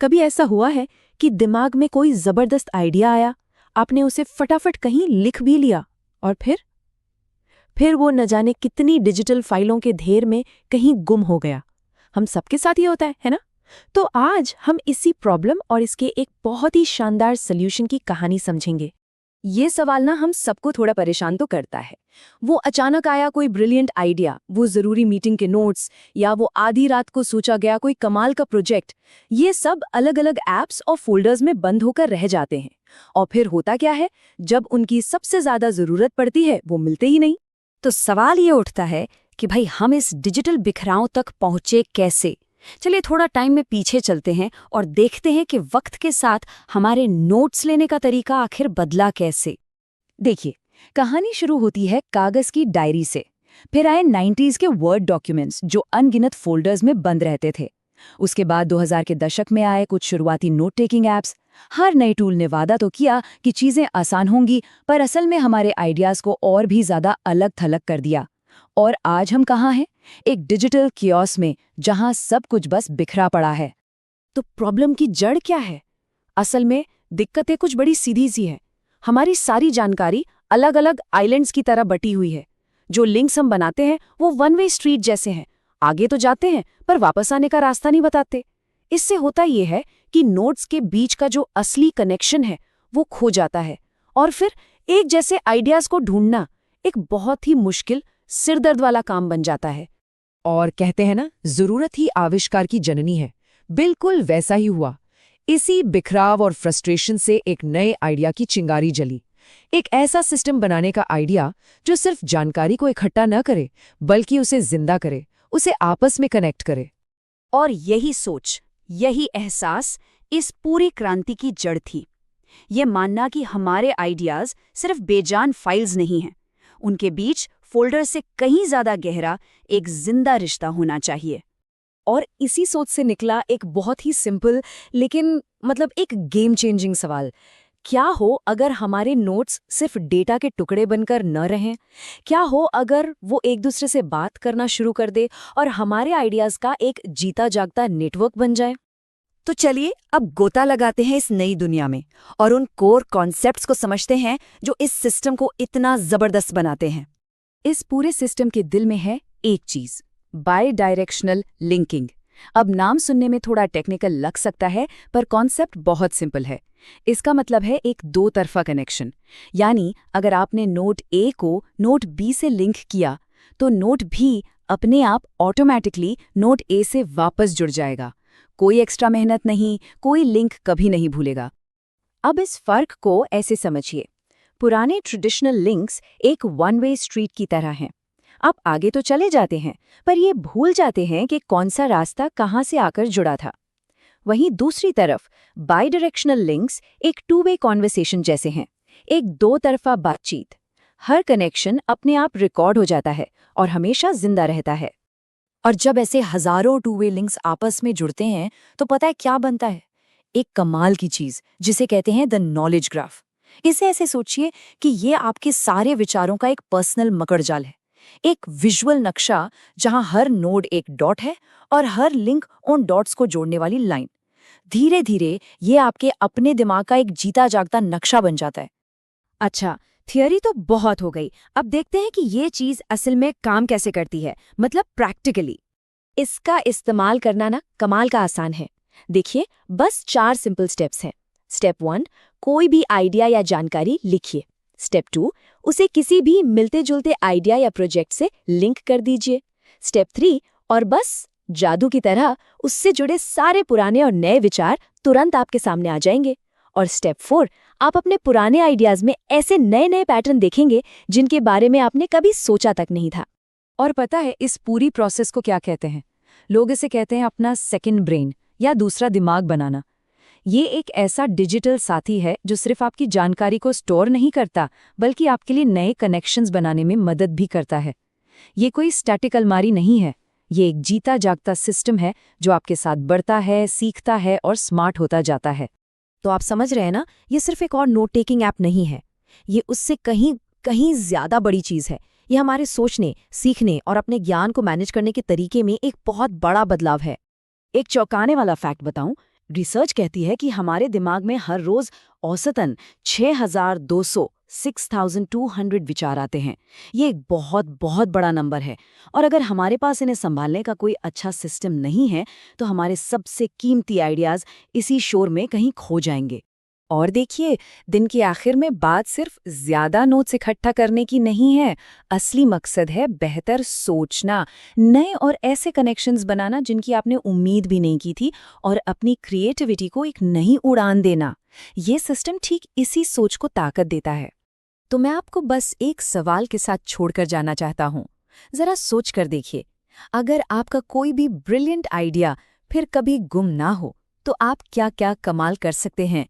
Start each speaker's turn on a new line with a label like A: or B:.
A: कभी ऐसा हुआ है कि दिमाग में कोई जबरदस्त आइडिया आया, आपने उसे फटाफट कहीं लिख भी लिया और फिर वो न जाने कितनी डिजिटल फाइलों के ढेर में कहीं गुम हो गया। हम सबके साथ ये होता है ना? तो आज हम इसी प्रॉब्लम और इसके एक बहुत ही शानदार सल्यूशन की कहानी समझेंगे।
B: ये सवाल ना हम सबको थोड़ा परेशान तो करता है। वो अचानक आया कोई ब्रिलियंट आइडिया, वो जरूरी मीटिंग के नोट्स, या वो आधी रात को सोचा गया कोई कमाल का प्रोजेक्ट। ये सब अलग अलग ऐप्स और फोल्डर्स में बंद होकर रह जाते हैं। और फिर होता क्या है, जब उनकी सबसे ज्यादा जरूरत पड़ती है वो मिलते ही नहीं। तो सवाल ये उठता है कि भाई हम इस डिजिटल बिखराव तक पहुंचे कैसे। चलिए थोड़ा टाइम में पीछे चलते हैं और देखते हैं कि वक्त के साथ हमारे नोट्स लेने का तरीका आखिर बदला कैसे। देखिए, कहानी शुरू होती है कागज की डायरी से। फिर आए 90s के वर्ड डॉक्यूमेंट्स जो अनगिनत फोल्डर्स में बंद रहते थे। उसके बाद 2000 के दशक में आए कुछ शुरुआती नोट टेकिंग ऐप्स। हर नई टूल ने वादा तो किया कि चीजें आसान होंगी, पर असल में हमारे आइडियाज को और भी ज्यादा अलग थलग कर दिया। और आज हम कहाँ हैं? एक डिजिटल कियोस्क में, जहां सब कुछ बस बिखरा पड़ा है।
A: तो प्रॉब्लम की जड़ क्या है? असल में दिक्कतें कुछ बड़ी सीधी सी है। हमारी सारी जानकारी अलग अलग आइलैंड्स की तरह बटी हुई है। जो लिंक्स हम बनाते हैं वो वन वे स्ट्रीट जैसे हैं, आगे तो जाते हैं पर वापस आने का रास्ता नहीं बताते। इससे होता यह है कि नोट्स के बीच का जो असली कनेक्शन है वो खो जाता है, और फिर एक जैसे आइडियाज को ढूंढना एक बहुत ही मुश्किल, सिरदर्द वाला काम बन जाता है।
C: और कहते हैं ना, जरूरत ही आविष्कार की जननी है। बिल्कुल वैसा ही हुआ। इसी बिखराव और फ्रस्ट्रेशन से एक नए आइडिया की चिंगारी जली। एक ऐसा सिस्टम बनाने का आइडिया जो सिर्फ जानकारी को इकट्ठा न करे, बल्कि उसे जिंदा करे, उसे आपस में कनेक्ट करे।
B: और यही सोच, यही एहसास इस पूरी क्रांति की जड़ थी। ये मानना कि हमारे आइडियाज सिर्फ बेजान फाइल्स नहीं हैं, उनके बीच फोल्डर से कहीं ज्यादा गहरा एक जिंदा रिश्ता होना चाहिए।
A: और इसी सोच से निकला एक बहुत ही सिंपल लेकिन एक गेम चेंजिंग सवाल। क्या हो अगर हमारे नोट्स सिर्फ डेटा के टुकड़े बनकर न रहें? क्या हो अगर वो एक दूसरे से बात करना शुरू कर दे और हमारे आइडियाज का एक जीता जागता नेटवर्क बन जाए?
B: तो चलिए अब गोता लगाते हैं इस नई दुनिया में और उन कोर कॉन्सेप्ट्स को समझते हैं जो इस सिस्टम को इतना जबरदस्त बनाते हैं। इस पूरे सिस्टम के दिल में है एक चीज, बाय डायरेक्शनल लिंकिंग। अब नाम सुनने में थोड़ा टेक्निकल लग सकता है, पर कॉन्सेप्ट बहुत सिंपल है। इसका मतलब है एक दो तरफा कनेक्शन। यानी अगर आपने नोट ए को नोट बी से लिंक किया, तो नोट भी अपने आप ऑटोमैटिकली नोट ए से वापस जुड़ जाएगा। कोई एक्स्ट्रा मेहनत नहीं, कोई लिंक कभी नहीं भूलेगा। अब इस फर्क को ऐसे समझिए, पुराने ट्रेडिशनल लिंक्स एक वन वे स्ट्रीट की तरह हैं। आप आगे तो चले जाते हैं, पर ये भूल जाते हैं कि कौन सा रास्ता कहाँ से आकर जुड़ा था। वहीं दूसरी तरफ बाई डायरेक्शनल लिंक्स एक टू वे कॉन्वर्सेशन जैसे हैं, एक दो तरफा बातचीत। हर कनेक्शन अपने आप रिकॉर्ड हो जाता है और हमेशा जिंदा रहता है। और जब ऐसे हजारों टू वे लिंक्स आपस में जुड़ते हैं तो पता है क्या बनता है? एक कमाल की चीज जिसे कहते हैं द नॉलेज ग्राफ। इसे ऐसे सोचिए कि ये आपके सारे विचारों का एक पर्सनल मकड़जाल है, एक विजुअल नक्शा जहां हर नोड एक डॉट है और हर लिंक उन डॉट्स को जोड़ने वाली लाइन। धीरे धीरे ये आपके अपने दिमाग का एक जीता जागता नक्शा बन जाता है। अच्छा, थियरी तो बहुत हो गई, अब देखते हैं कि ये चीज असल में काम कैसे करती है, मतलब प्रैक्टिकली। इसका इस्तेमाल करना ना कमाल का आसान है। देखिए, बस 4 सिंपल स्टेप्स हैं। स्टेप 1, कोई भी आइडिया या जानकारी लिखिए। स्टेप 2, उसे किसी भी मिलते जुलते आइडिया या प्रोजेक्ट से लिंक कर दीजिए। स्टेप 3, और बस जादू की तरह उससे जुड़े सारे पुराने और नए विचार तुरंत आपके सामने आ जाएंगे। और स्टेप 4, आप अपने पुराने आइडियाज में ऐसे नए नए पैटर्न देखेंगे जिनके बारे में आपने कभी सोचा तक नहीं था।
C: और पता है इस पूरी प्रोसेस को क्या कहते हैं? लोग इसे कहते हैं अपना सेकंड ब्रेन या दूसरा दिमाग बनाना। ये एक ऐसा डिजिटल साथी है जो सिर्फ आपकी जानकारी को स्टोर नहीं करता, बल्कि आपके लिए नए कनेक्शंस बनाने में मदद भी करता है। ये कोई स्टैटिक अलमारी नहीं है, ये एक जीता जागता सिस्टम है जो आपके साथ बढ़ता है, सीखता है और स्मार्ट होता जाता है।
A: तो आप समझ रहे हैं ना, ये सिर्फ एक और नोट टेकिंग ऐप नहीं है, ये उससे कहीं कहीं ज्यादा बड़ी चीज है। ये हमारे सोचने, सीखने और अपने ज्ञान को मैनेज करने के तरीके में एक बहुत बड़ा बदलाव है। एक चौंकाने वाला फैक्ट बताऊं,
B: रिसर्च कहती है कि हमारे दिमाग में हर रोज औसतन 6,200 विचार आते हैं। ये एक बहुत बहुत बड़ा नंबर है, और अगर हमारे पास इन्हें संभालने का कोई अच्छा सिस्टम नहीं है तो हमारे सबसे कीमती आइडियाज इसी शोर में कहीं खो जाएंगे।
A: और देखिए, दिन के आखिर में बात सिर्फ ज्यादा नोट्स इकट्ठा करने की नहीं है। असली मकसद है बेहतर सोचना, नए और ऐसे कनेक्शंस बनाना जिनकी आपने उम्मीद भी नहीं की थी, और अपनी क्रिएटिविटी को एक नई उड़ान देना। ये सिस्टम ठीक इसी सोच को ताकत देता है। तो मैं आपको बस एक सवाल के साथ छोड़कर जाना चाहता हूँ। जरा सोच कर देखिए, अगर आपका कोई भी ब्रिलियंट आइडिया फिर कभी गुम ना हो, तो आप क्या क्या कमाल कर सकते हैं।